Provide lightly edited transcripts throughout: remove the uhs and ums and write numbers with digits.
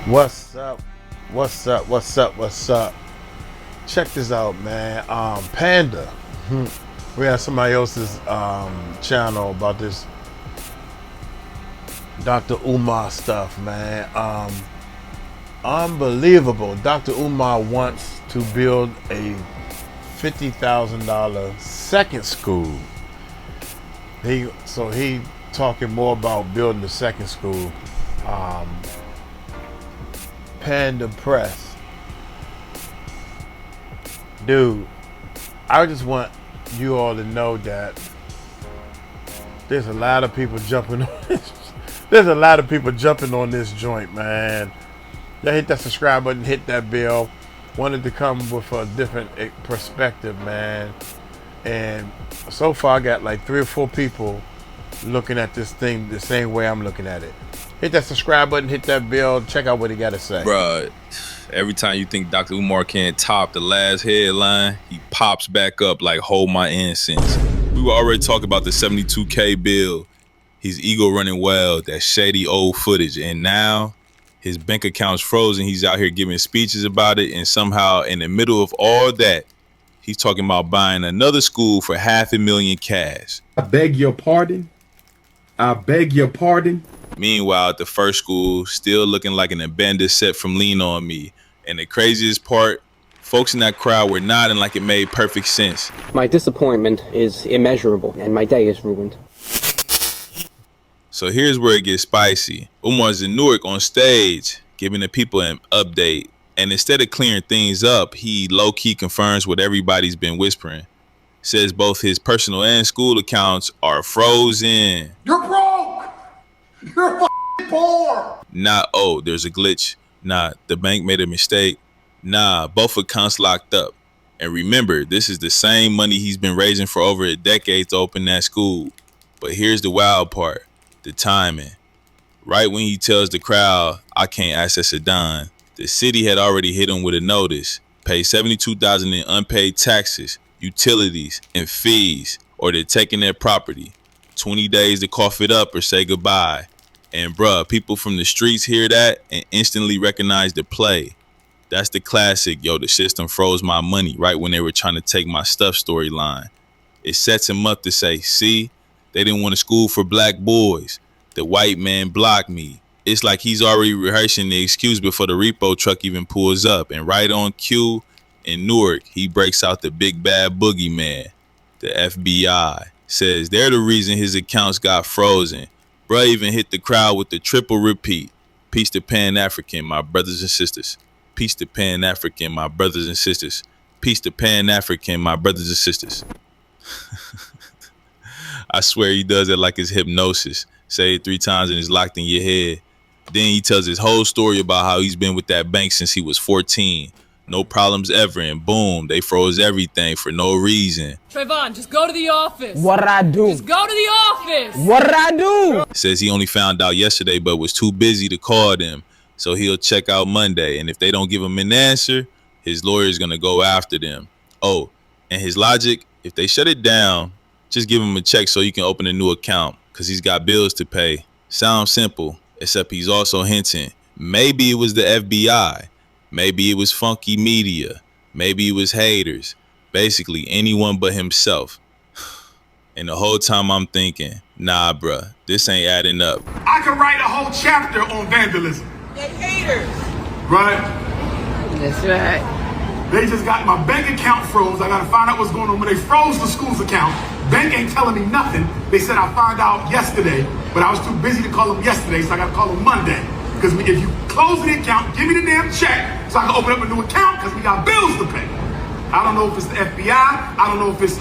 What's up? What's up? What's up? What's up? Check this out, man. Panda. We had somebody else's channel about this Dr. Umar stuff, man. Unbelievable. Dr. Umar wants to build a $50,000 second school. He talking more about building the second school. Panda Press. Dude, I just want you all to know that there's a lot of people jumping on this. There's a lot of people jumping on this joint, man. Y'all hit that subscribe button, hit that bell. Wanted to come with a different perspective, man. And so far I got like 3 or 4 people looking at this thing the same way I'm looking at it. Hit that subscribe button, hit that bell, check out what he got to say. Bruh, every time you think Dr. Umar can't top the last headline, he pops back up like hold my incense. We were already talking about the 72K bill, his ego running wild, that shady old footage, and now his bank account's frozen. He's out here giving speeches about it, and somehow in the middle of all that, he's talking about buying another school for $500,000 cash. I beg your pardon. I beg your pardon. Meanwhile, at the first school, still looking like an abandoned set from Lean On Me. And the craziest part, folks in that crowd were nodding like it made perfect sense. My disappointment is immeasurable, and my day is ruined. So here's where it gets spicy. Umar's in Newark on stage, giving the people an update. And instead of clearing things up, he low-key confirms what everybody's been whispering. Says both his personal and school accounts are frozen. You're broke! You're f***ing poor! Nah, oh, there's a glitch. Nah, the bank made a mistake. Nah, both accounts locked up. And remember, this is the same money he's been raising for over a decade to open that school. But here's the wild part, the timing. Right when he tells the crowd, I can't access a dime, the city had already hit him with a notice. Pay $72,000 in unpaid taxes, utilities, and fees, or they're taking their property. 20 days to cough it up or say goodbye. And bruh, people from the streets hear that and instantly recognize the play. That's the classic, yo, the system froze my money right when they were trying to take my stuff storyline. It sets him up to say, see, they didn't want a school for black boys. The white man blocked me. It's like he's already rehearsing the excuse before the repo truck even pulls up. And right on cue, in Newark, he breaks out the big bad boogeyman. The FBI says they're the reason his accounts got frozen. Bruh even hit the crowd with the triple repeat. Peace to Pan-African, my brothers and sisters. Peace to Pan-African, my brothers and sisters. Peace to Pan-African, my brothers and sisters. I swear he does it like it's hypnosis. Say it 3 times and it's locked in your head. Then he tells his whole story about how he's been with that bank since he was 14. No problems ever, and boom, they froze everything for no reason. Trayvon, just go to the office. What'd I do? Just go to the office. What'd I do? Says he only found out yesterday but was too busy to call them, so he'll check out Monday, and if they don't give him an answer, his lawyer's gonna go after them. Oh, and his logic, if they shut it down, just give him a check so he can open a new account, because he's got bills to pay. Sounds simple, except he's also hinting maybe it was the FBI. Maybe it was funky media. Maybe it was haters. Basically, anyone but himself. And the whole time I'm thinking, nah, bruh, this ain't adding up. I could write a whole chapter on vandalism. They haters. Right? That's right. They just got my bank account froze. I gotta find out what's going on. When they froze the school's account, bank ain't telling me nothing. They said I found out yesterday, but I was too busy to call them yesterday, so I gotta call them Monday. Because if you close the account, give me the damn check so I can open up a new account because we got bills to pay. I don't know if it's the FBI. I don't know if it's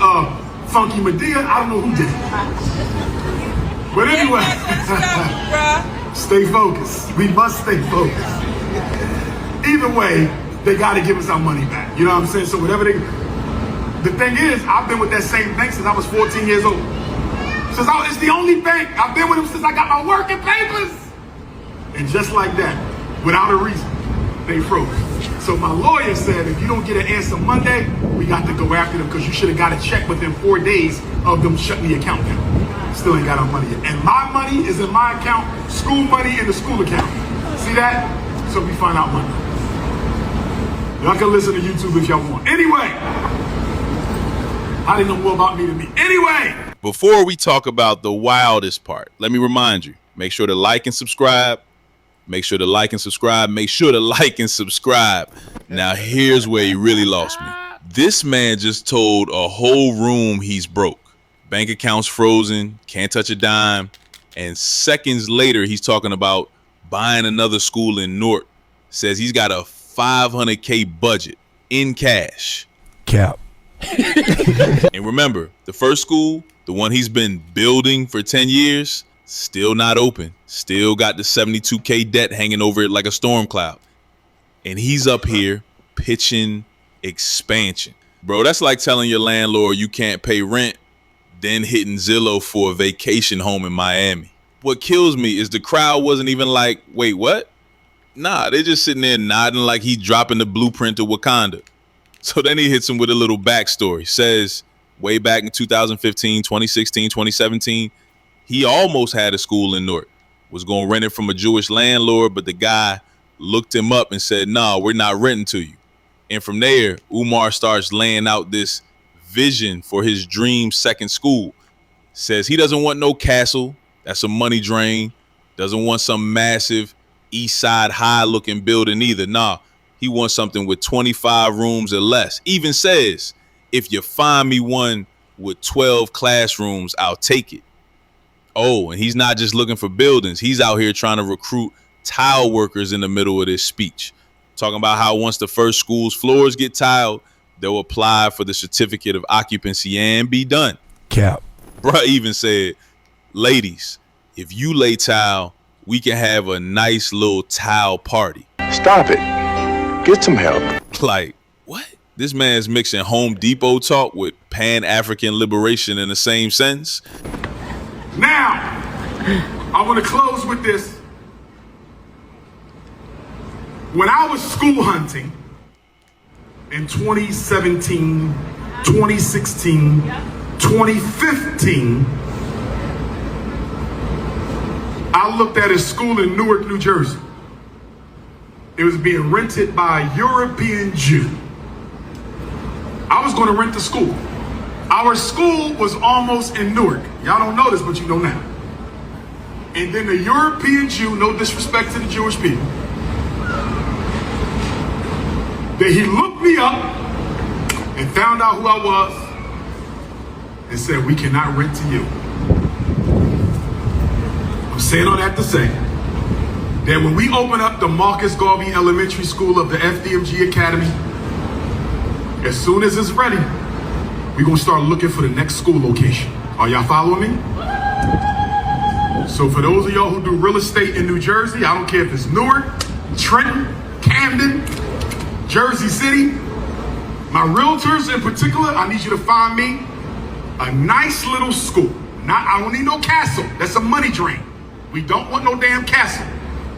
Funky Medea. I don't know who did it. But anyway, stay focused. We must stay focused. Either way, they got to give us our money back. You know what I'm saying? So whatever they... The thing is, I've been with that same bank since I was 14 years old. It's the only bank. I've been with them since I got my working papers. And just like that, without a reason, they froze. So my lawyer said, if you don't get an answer Monday, we got to go after them because you should have got a check within 4 days of them shutting the account down. Still ain't got our money yet. And my money is in my account, school money in the school account. See that? So we find out Monday. Y'all can listen to YouTube if y'all want. Anyway, I didn't know more about me than me. Anyway. Before we talk about the wildest part, let me remind you, make sure to like and subscribe. Make sure to like and subscribe. Make sure to like and subscribe. Now, here's where he really lost me. This man just told a whole room he's broke. Bank accounts frozen, can't touch a dime. And seconds later, he's talking about buying another school in Newark. Says he's got a $500K budget in cash. Cap. And remember, the first school, the one he's been building for 10 years, still not open. Still got the $72K debt hanging over it like a storm cloud. And he's up here pitching expansion. Bro, that's like telling your landlord you can't pay rent, then hitting Zillow for a vacation home in Miami. What kills me is the crowd wasn't even like, wait, what? Nah, they're just sitting there nodding like he dropping the blueprint to Wakanda. So then he hits him with a little backstory. Says way back in 2015, 2016, 2017, he almost had a school in Newark. Was going to rent it from a Jewish landlord, but the guy looked him up and said, no, we're not renting to you. And from there, Umar starts laying out this vision for his dream second school. Says he doesn't want no castle. That's a money drain. Doesn't want some massive East Side High looking building either. Nah, he wants something with 25 rooms or less. Even says, if you find me one with 12 classrooms, I'll take it. Oh, and he's not just looking for buildings. He's out here trying to recruit tile workers in the middle of this speech. Talking about how once the first school's floors get tiled, they'll apply for the certificate of occupancy and be done. Cap. Bruh even said, ladies, if you lay tile, we can have a nice little tile party. Stop it. Get some help. Like, what? This man's mixing Home Depot talk with Pan-African liberation in the same sentence. Now, I want to close with this. When I was school hunting in 2017, 2016, 2015, I looked at a school in Newark, New Jersey. It was being rented by a European Jew. I was going to rent the school. Our school was almost in Newark. Y'all don't know this, but you know now. And then the European Jew, no disrespect to the Jewish people, that he looked me up and found out who I was and said, we cannot rent to you. I'm saying all that to say that when we open up the Marcus Garvey Elementary School of the FDMG Academy, as soon as it's ready, we're gonna start looking for the next school location. Are y'all following me? So for those of y'all who do real estate in New Jersey, I don't care if it's Newark, Trenton, Camden, Jersey City, my realtors in particular, I need you to find me a nice little school. I don't need no castle. That's a money drain. We don't want no damn castle.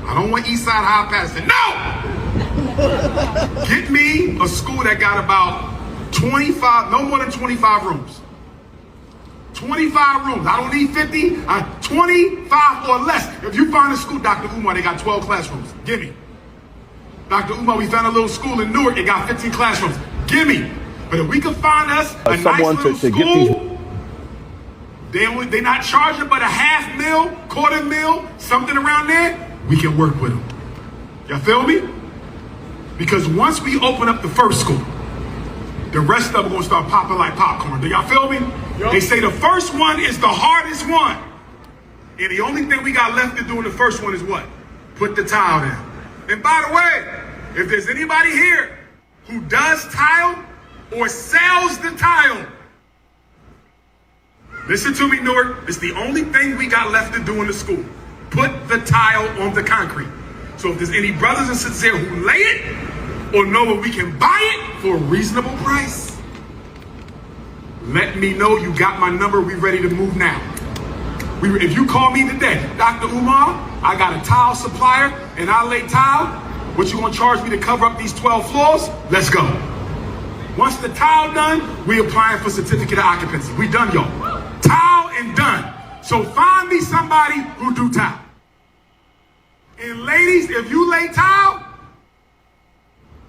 I don't want East Side High Patterson. No! Get me a school that got about 25, no more than 25 rooms. 25 rooms. I don't need 50. 25 or less. If you find a school, Dr. Umar, they got 12 classrooms. Give me. Dr. Umar, we found a little school in Newark. It got 15 classrooms. Give me. But if we can find us a nice little school, they're not charging but a $500,000, $250,000, something around there, we can work with them. Y'all feel me? Because once we open up the first school, the rest of them are going to start popping like popcorn. Do y'all feel me? Yep. They say the first one is the hardest one. And the only thing we got left to do in the first one is what? Put the tile down. And by the way, if there's anybody here who does tile or sells the tile, listen to me, Newark. It's the only thing we got left to do in the school. Put the tile on the concrete. So if there's any brothers and sisters here who lay it or know where we can buy it for a reasonable price, let me know. You got my number. We ready to move now. If you call me today, Dr. Umar, I got a tile supplier and I lay tile. What you gonna charge me to cover up these 12 floors? Let's go. Once the tile done, we applying for certificate of occupancy. We done, y'all. Tile and done. So find me somebody who do tile. And ladies, if you lay tile,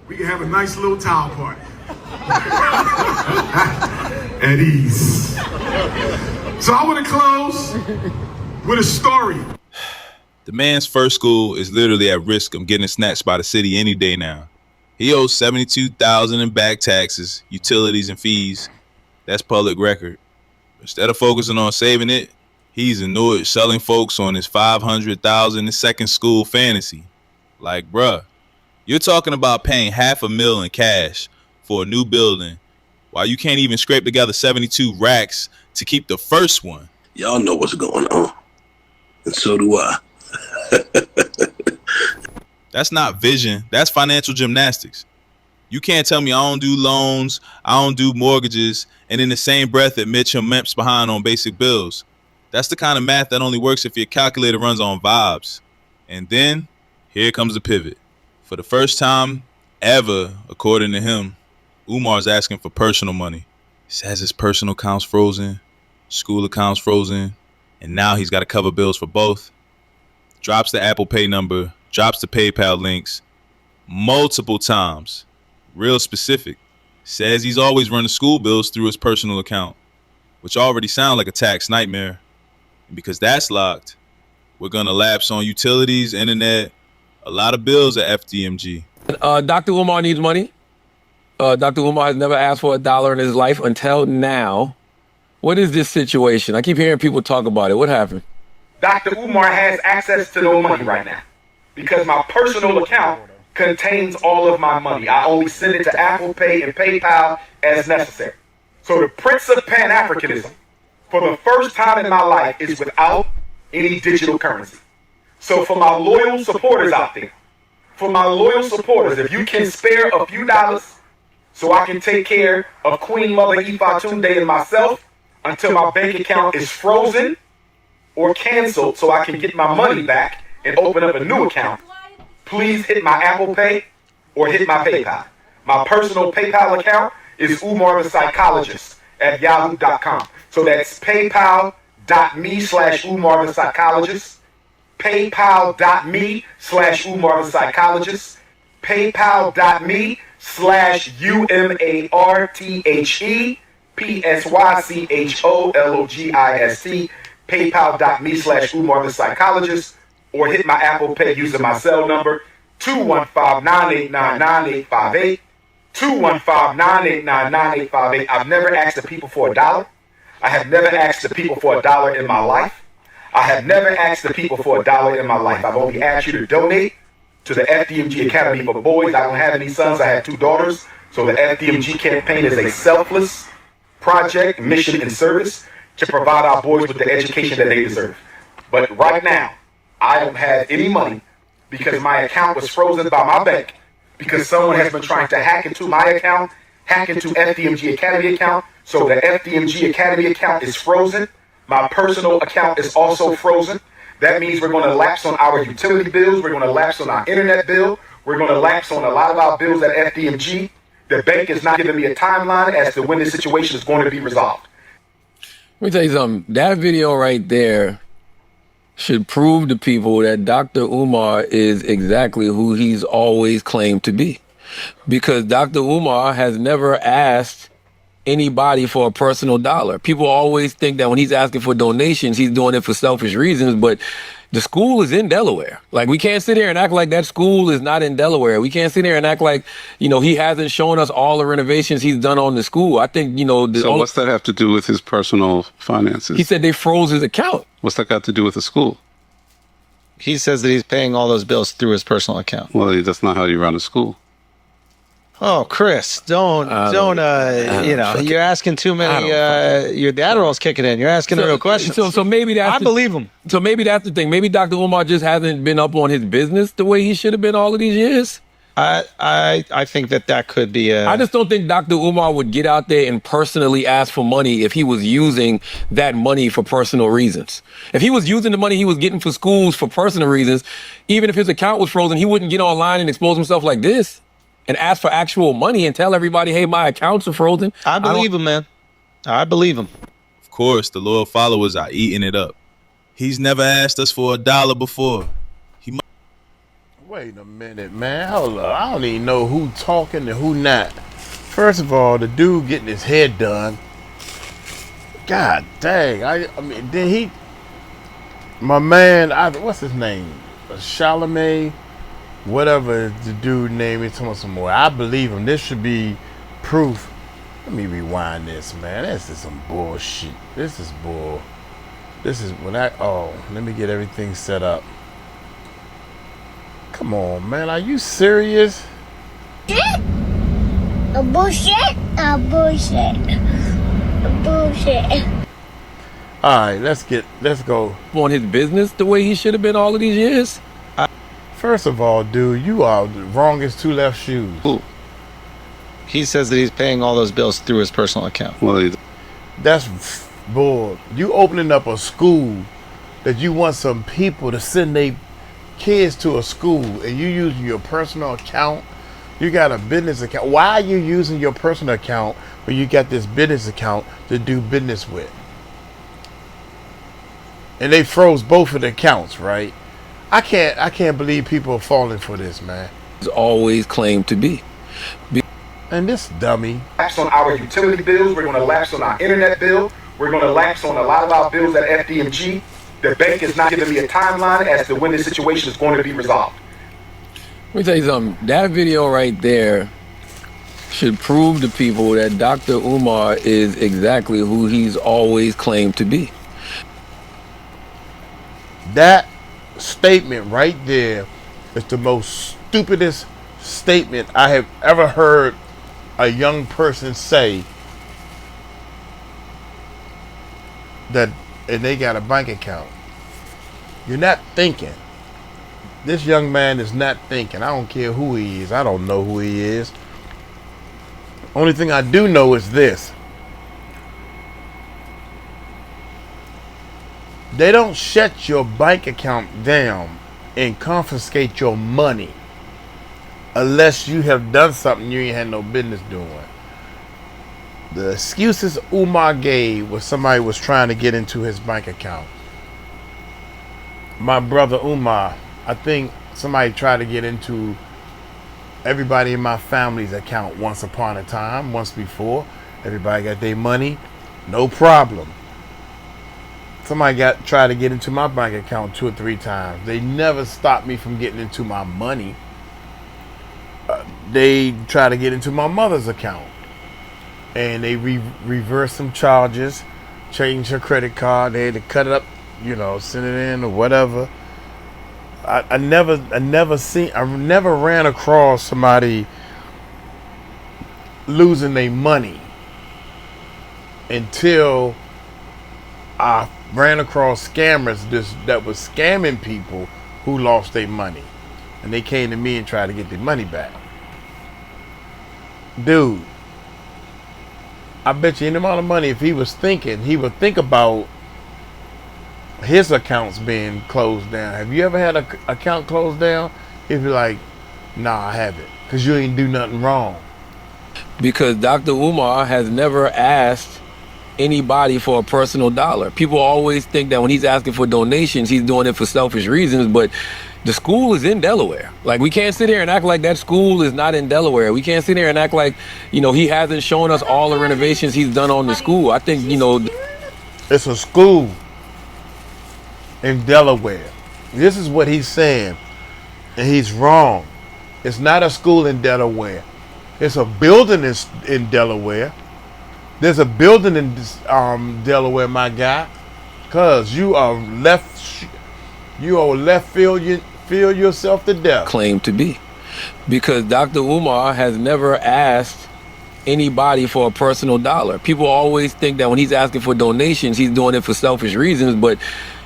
We can have a nice little towel party. At ease. So I want to close with a story. The man's first school is literally at risk of getting snatched by the city any day now. He owes $72,000 in back taxes, utilities, and fees. That's public record. Instead of focusing on saving it, he's in Newark selling folks on his $500,000 in second school fantasy. Like, bruh, you're talking about paying $500,000 in cash for a new building while you can't even scrape together 72 racks to keep the first one. Y'all know what's going on. And so do I. That's not vision. That's financial gymnastics. You can't tell me I don't do loans, I don't do mortgages, and in the same breath admit your MEP's behind on basic bills. That's the kind of math that only works if your calculator runs on vibes. And then, here comes the pivot. For the first time ever, according to him, Umar's asking for personal money. He says his personal account's frozen, school account's frozen, and now he's got to cover bills for both. Drops the Apple Pay number, drops the PayPal links multiple times. Real specific. Says he's always running school bills through his personal account, which already sounds like a tax nightmare. And because that's locked, we're going to lapse on utilities, internet, a lot of bills at FDMG. Dr. Umar needs money. Dr. Umar has never asked for $1 in his life until now. What is this situation? I keep hearing people talk about it. What happened? Dr. Umar has access to no money right now because my personal account contains all of my money. I only send it to Apple Pay and PayPal as necessary. So the Prince of Pan-Africanism, for the first time in my life, is without any digital currency. So for my loyal supporters out there, if you can spare a few dollars so I can take care of Queen Mother Ifatunde and myself until my bank account is frozen or canceled so I can get my money back and open up a new account, please hit my Apple Pay or hit my PayPal. My personal PayPal account is Umar the Psychologist at yahoo.com. So that's paypal.me/Umar the Psychologist, paypal.me/Umar the Psychologist, paypal.me/UmarThePsychologist, paypal.me/Umar the Psychologist, or hit my Apple Pay using my cell number 215-989-9858, 215-989-9858. I've never asked the people for $1. I have never asked the people for $1 in my life. I've only asked you to donate to the FDMG Academy for Boys. I don't have any sons. I have 2 daughters. So the FDMG campaign is a selfless project, mission, and service to provide our boys with the education that they deserve. But right now, I don't have any money because my account was frozen by my bank because someone has been trying to hack into my account, hack into FDMG Academy account. So the FDMG Academy account is frozen. My personal account is also frozen. That means we're going to lapse on our utility bills. We're going to lapse on our internet bill. We're going to lapse on a lot of our bills at FDMG. The bank is not giving me a timeline as to when this situation is going to be resolved. Let me tell you something. That video right there should prove to people that Dr. Umar is exactly who he's always claimed to be. Because Dr. Umar has never asked anybody for a personal dollar. People always think that when he's asking for donations, he's doing it for selfish reasons, but the school is in Delaware. Like, we can't sit here and act like that school is not in Delaware. We can't sit here and act like, he hasn't shown us all the renovations he's done on the school. I think, So what's that have to do with his personal finances? He said they froze his account. What's that got to do with the school? He says that he's paying all those bills through his personal account. Well, that's not how you run a school. Oh, Chris, you're asking too many, the Adderall's kicking in. You're asking the real questions. So maybe that's I believe him. So maybe that's the thing. Maybe Dr. Umar just hasn't been up on his business the way he should have been all of these years. I think that could be I just don't think Dr. Umar would get out there and personally ask for money if he was using that money for personal reasons. If he was using the money he was getting for schools for personal reasons, even if his account was frozen, he wouldn't get online and expose himself like this and ask for actual money and tell everybody, hey, my accounts are frozen. I believe him, man. I believe him. Of course, the loyal followers are eating it up. He's never asked us for $1 before. Wait a minute, man. Hold up. I don't even know who talking and who not. First of all, the dude getting his head done. God dang. I mean, then he... My man, what's his name? Charlemagne? Whatever the dude name is, talking some more. I believe him. This should be proof. Let me rewind this, man. This is some bullshit. This is bull. This is when let me get everything set up. Come on, man. Are you serious? A bullshit. A bullshit. A bullshit. All right, let's go. On his business the way he should have been all of these years? First of all, dude, you are wrong as two left shoes. Ooh. He says that he's paying all those bills through his personal account. Well, That's bull. You opening up a school that you want some people to send their kids to a school and you using your personal account. You got a business account. Why are you using your personal account when you got this business account to do business with? And they froze both of the accounts, right? I can't believe people are falling for this, man. He's always claimed to be. And this dummy. Lapse on our utility bills. We're going to lapse on our internet bill. We're going to lapse on a lot of our bills at FDMG. The bank is not giving me a timeline as to when this situation is going to be resolved. Let me tell you something. That video right there should prove to people that Dr. Umar is exactly who he's always claimed to be. That statement right there is the most stupidest statement I have ever heard a young person say, that and they got a bank account. You're not thinking. This young man is not thinking. I don't care who he is. I don't know who he is. Only thing I do know is this. They don't shut your bank account down and confiscate your money unless you have done something you ain't had no business doing. The excuses Umar gave was somebody was trying to get into his bank account. My brother Umar, I think somebody tried to get into everybody in my family's account once upon a time, once before. Everybody got their money, no problem. Somebody tried to get into my bank account 2 or 3 times. They never stopped me from getting into my money. They tried to get into my mother's account, and they reversed some charges, changed her credit card. They had to cut it up, send it in or whatever. I never ran across somebody losing their money until I ran across scammers that was scamming people who lost their money, and they came to me and tried to get their money back. Dude, I bet you any amount of money, if he was thinking, he would think about his accounts being closed down. Have you ever had an account closed down? He'd be like, nah, I haven't, because you ain't do nothing wrong. Because Dr. Umar has never asked anybody for a personal dollar. People always think that when he's asking for donations, he's doing it for selfish reasons, but the school is in Delaware. Like, we can't sit here and act like that school is not in Delaware. We can't sit here and act like, he hasn't shown us all the renovations he's done on the school. I think, it's a school in Delaware. This is what he's saying, and he's wrong. It's not a school in Delaware. It's a building in Delaware. There's a building in Delaware, my guy, cause you are left feel yourself to death. Claim to be, because Dr. Umar has never asked anybody for a personal dollar. People always think that when he's asking for donations, he's doing it for selfish reasons, but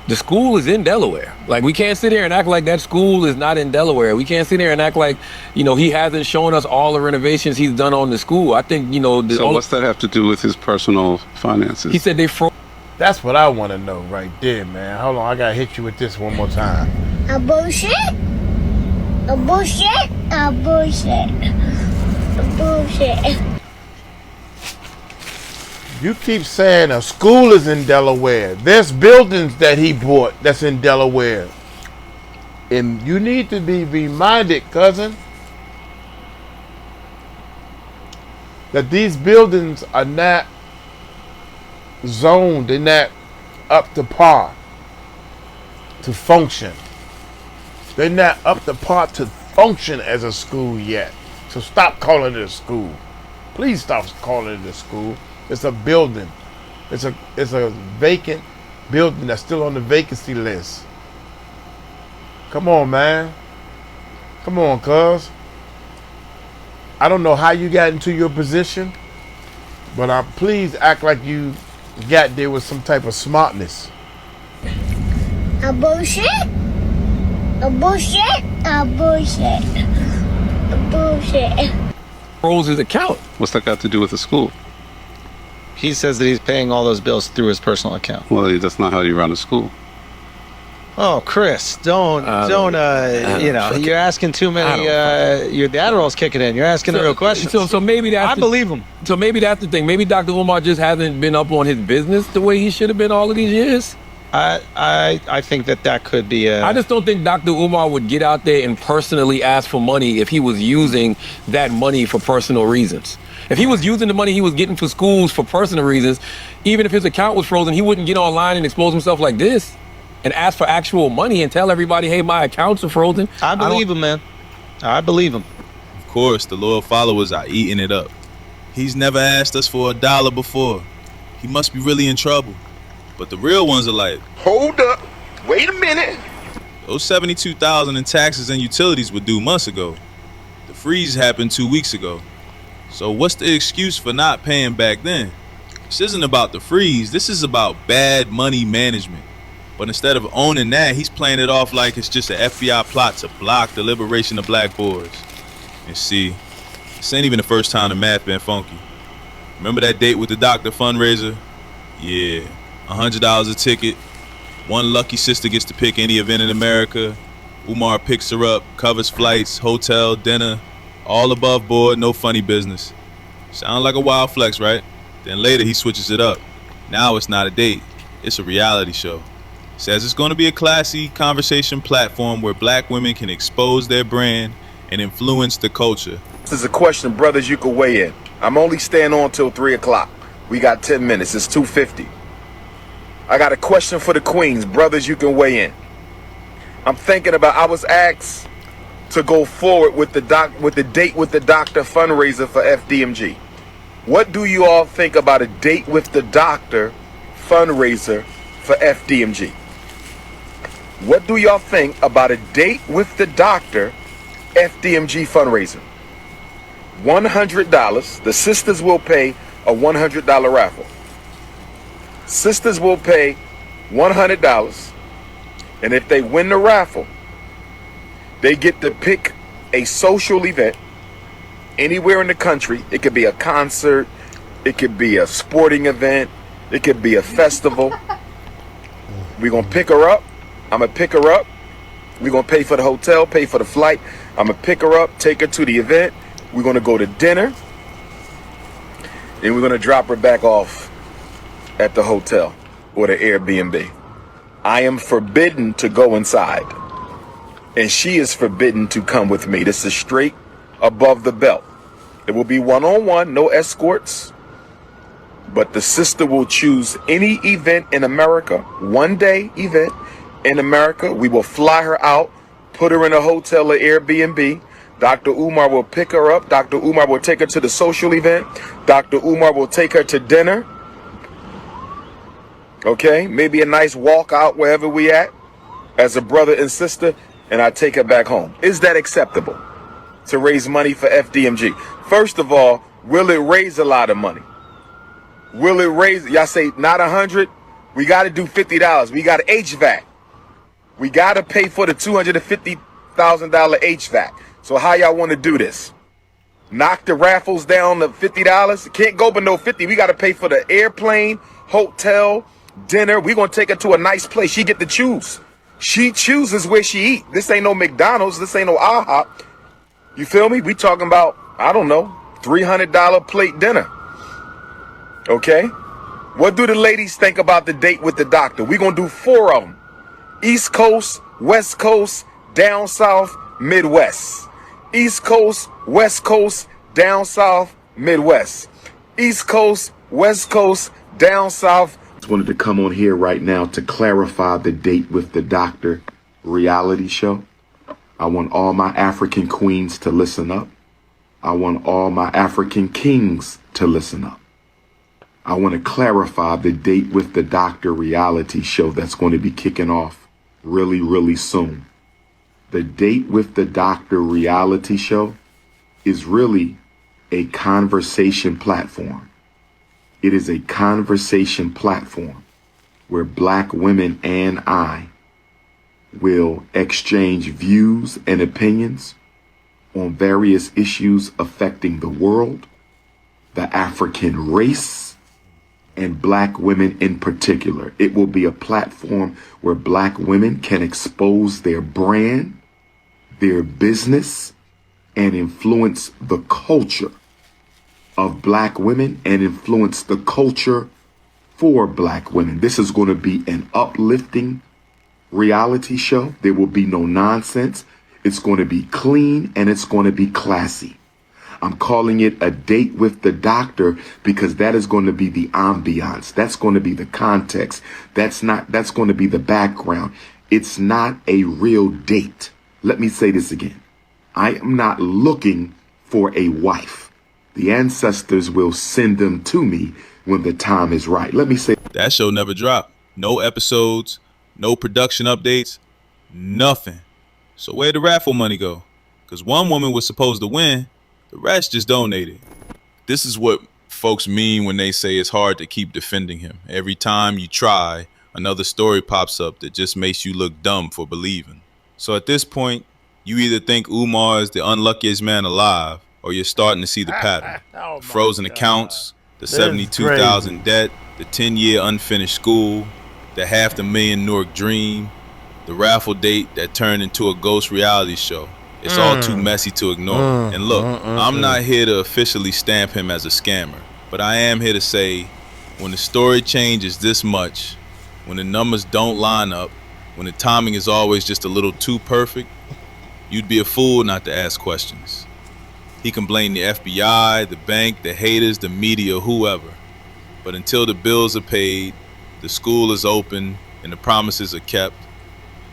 the school is in Delaware. Like, we can't sit here and act like that school is not in Delaware. We can't sit here and act like, he hasn't shown us all the renovations he's done on the school. I think, So what's that have to do with his personal finances? He said they froze. That's what I want to know right there, man. Hold on, I gotta hit you with this one more time. A bullshit. A bullshit. A bullshit. A bullshit. You keep saying a school is in Delaware. There's buildings that he bought that's in Delaware. And you need to be reminded, cousin, that these buildings are not zoned, they're not up to par to function. They're not up to par to function as a school yet. So stop calling it a school. Please stop calling it a school. It's a building. It's a vacant building that's still on the vacancy list. Come on, man. Come on, cuz. I don't know how you got into your position, but please act like you got there with some type of smartness. A bullshit. A bullshit. A bullshit. A bullshit. Froze his account. What's that got to do with the school? He says that he's paying all those bills through his personal account. Well, that's not how you run a school. Oh, Chris, don't, you're asking too many, the Adderall's kicking in. You're asking the real questions. So maybe that's I believe him. So maybe that's the thing. Maybe Dr. Umar just hasn't been up on his business the way he should have been all of these years. I think that could be I just don't think Dr. Umar would get out there and personally ask for money if he was using that money for personal reasons. If he was using the money he was getting for schools for personal reasons, even if his account was frozen, he wouldn't get online and expose himself like this and ask for actual money and tell everybody, hey, my accounts are frozen. I believe him, man. I believe him. Of course, the loyal followers are eating it up. He's never asked us for $1 before. He must be really in trouble. But the real ones are like, Hold up. Wait a minute. those $72,000 in taxes and utilities were due months ago. The freeze happened 2 weeks ago. So what's the excuse for not paying back then? This isn't about the freeze. This is about bad money management. But instead of owning that, he's playing it off like it's just an FBI plot to block the liberation of black boys. And see, this ain't even the first time the math been funky. Remember that date with the doctor fundraiser? Yeah, $100 a ticket. One lucky sister gets to pick any event in America. Umar picks her up, covers flights, hotel, dinner, all above board, no funny business. Sound like a wild flex, right? Then later he switches it up. Now it's not a date, it's a reality show. Says it's going to be a classy conversation platform where black women can expose their brand and influence the culture. This is a question, brothers, you can weigh in. I'm only staying on till 3 o'clock. We got 10 minutes. It's 2:50. I got a question for the queens. Brothers, you can weigh in. I'm thinking about, I was asked to go forward with the date with the doctor fundraiser for FDMG. What do you all think about a date with the doctor fundraiser for FDMG? What do y'all think about a date with the doctor FDMG fundraiser? $100. The sisters will pay a $100 raffle. Sisters will pay $100. And if they win the raffle, they get to pick a social event anywhere in the country. It could be a concert. It could be a sporting event. It could be a festival. We're going to pick her up. I'm going to pick her up. We're going to pay for the hotel, pay for the flight. I'm going to pick her up, take her to the event. We're going to go to dinner. And we're going to drop her back off at the hotel or the Airbnb. I am forbidden to go inside. And she is forbidden to come with me. This is straight above the belt. It will be one-on-one, no escorts. But the sister will choose any event in America, one-day event in America. We will fly her out, put her in a hotel or Airbnb. Dr. Umar will pick her up. Dr. Umar will take her to the social event. Dr. Umar will take her to dinner. Okay, maybe a nice walk out wherever we at as a brother and sister, and I take her back home. Is that acceptable to raise money for FDMG? First of all, will it raise a lot of money? Will it raise, y'all say not 100? We got to do $50. We got HVAC. We got to pay for the $250,000 HVAC. So how y'all want to do this? Knock the raffles down to $50? Can't go but no 50. We got to pay for the airplane, hotel, dinner. We're going to take her to a nice place. She get to choose. She chooses where she eat. This ain't no McDonald's. This ain't no IHOP. You feel me? We talking about, I don't know, $300 plate dinner. Okay? What do the ladies think about the date with the doctor? We're going to do 4 of them. East Coast, West Coast, down south, Midwest. East Coast, West Coast, down south, Midwest. East Coast, West Coast, down south. Just wanted to come on here right now to clarify the Date with the Doctor reality show. I want all my African queens to listen up. I want all my African kings to listen up. I want to clarify the Date with the Doctor reality show that's going to be kicking off really, really soon. The Date with the Doctor reality show is really a conversation platform. It is a conversation platform where Black women and I will exchange views and opinions on various issues affecting the world, the African race, and Black women in particular. It will be a platform where Black women can expose their brand, their business, and influence the culture of Black women and influence the culture for Black women. This is going to be an uplifting reality show. There will be no nonsense. It's going to be clean and it's going to be classy. I'm calling it a Date with the Doctor because that is going to be the ambiance. That's going to be the context. That's going to be the background. It's not a real date. Let me say this again. I am not looking for a wife. The ancestors will send them to me when the time is right. Let me say That show never dropped. No episodes, no production updates, nothing. So where'd the raffle money go? Because one woman was supposed to win, the rest just donated. This is what folks mean when they say it's hard to keep defending him. Every time you try, another story pops up that just makes you look dumb for believing. So at this point, you either think Umar is the unluckiest man alive, or you're starting to see the pattern. Oh The frozen accounts, the $72,000 debt, the 10-year unfinished school, the $500,000 Newark dream, the raffle date that turned into a ghost reality show. It's all too messy to ignore. And look, I'm not here to officially stamp him as a scammer, but I am here to say, when the story changes this much, when the numbers don't line up, when the timing is always just a little too perfect, you'd be a fool not to ask questions. He can blame the FBI, the bank, the haters, the media, whoever. But until the bills are paid, the school is open, and the promises are kept,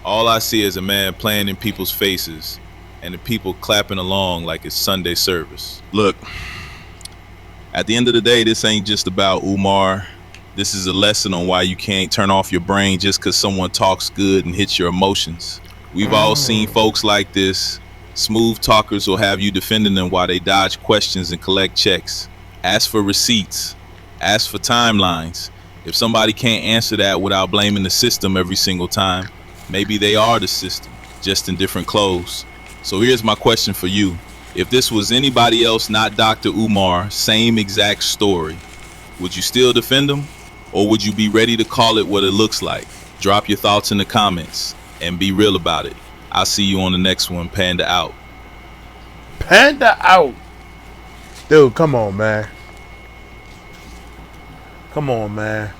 all I see is a man playing in people's faces and the people clapping along like it's Sunday service. Look, at the end of the day, this ain't just about Umar. This is a lesson on why you can't turn off your brain just because someone talks good and hits your emotions. We've all seen folks like this. Smooth talkers will have you defending them while they dodge questions and collect checks. Ask for receipts. Ask for timelines. If somebody can't answer that without blaming the system every single time, maybe they are the system, just in different clothes. So here's my question for you. If this was anybody else, not Dr. Umar, same exact story, would you still defend him? Or would you be ready to call it what it looks like? Drop your thoughts in the comments and be real about it. I'll see you on the next one. Panda out. Panda out. Dude, come on, man. Come on, man.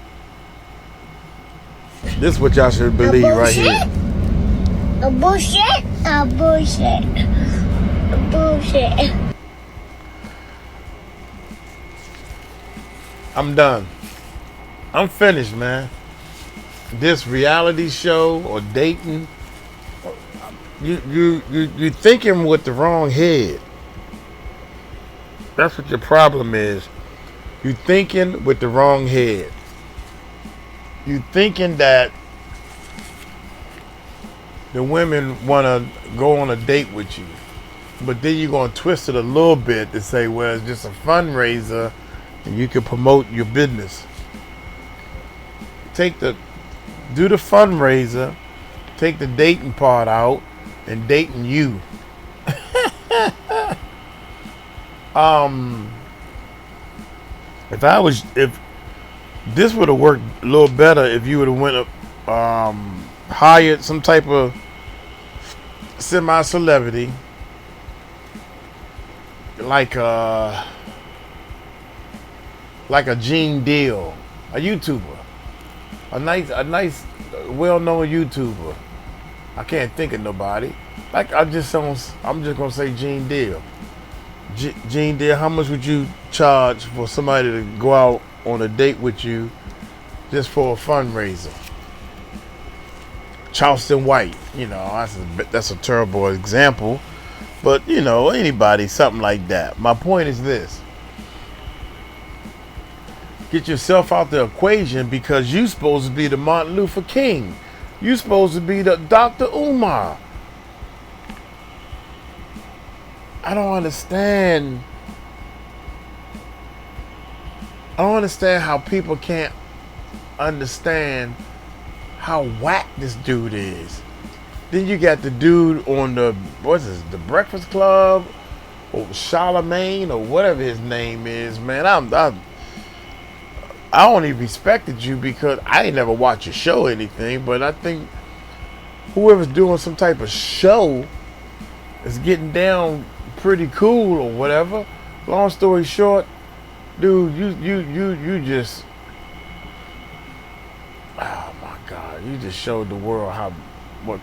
This is what y'all should believe right here. A bullshit. A bullshit. A bullshit. I'm done. I'm finished, man. This reality show or dating, you're thinking with the wrong head. That's what your problem is. You're thinking with the wrong head. You're thinking that the women want to go on a date with you, but then you're going to twist it a little bit to say, well, it's just a fundraiser and you can promote your business. Do the fundraiser, take the dating part out, and dating you. If this would have worked a little better if you would have went up, hired some type of semi-celebrity, like a Gene Deal, a YouTuber, a nice well-known YouTuber. I can't think of nobody. Like I'm just gonna say Gene Deal. Gene Deal, how much would you charge for somebody to go out on a date with you just for a fundraiser? Charleston White, that's a terrible example, but anybody, something like that. My point is this: get yourself out the equation, because you supposed to be the Martin Luther King. You supposed to be the Dr. Umar. I don't understand how people can't understand how whack this dude is. Then you got the dude on the Breakfast Club, or Charlemagne, or whatever his name is. Man, I only respected you because I ain't never watched your show or anything, but I think whoever's doing some type of show is getting down pretty cool or whatever. Long story short, dude, you just, oh my God, you just showed the world what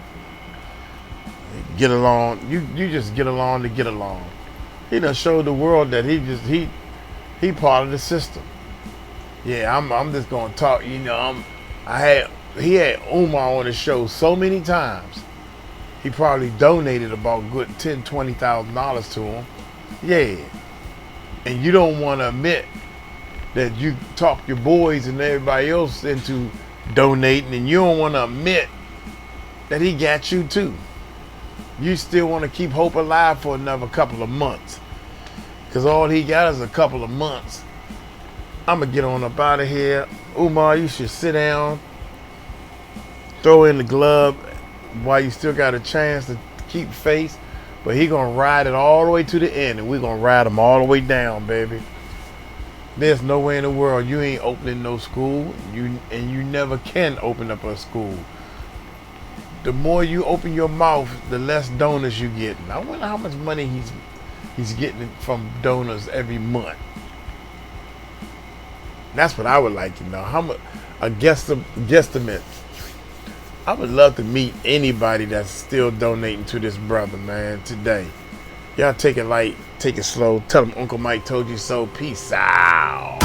get along. You just get along to get along. He done showed the world that he part of the system. Yeah, I'm just gonna talk. He had Umar on the show so many times. He probably donated about good $10,000-$20,000 to him. Yeah, and you don't want to admit that you talk your boys and everybody else into donating, and you don't want to admit that he got you too. You still want to keep hope alive for another couple of months, because all he got is a couple of months. I'm gonna get on up out of here. Umar, you should sit down, throw in the glove while you still got a chance to keep face, but he gonna ride it all the way to the end, and we're gonna ride him all the way down, baby. There's no way in the world you ain't opening no school. You never can open up a school. The more you open your mouth, the less donors you get. I wonder how much money he's getting from donors every month. That's what I would like to know. How much? A guesstimate. I would love to meet anybody that's still donating to this brother, man, today. Y'all take it light, take it slow. Tell them Uncle Mike told you so. Peace out.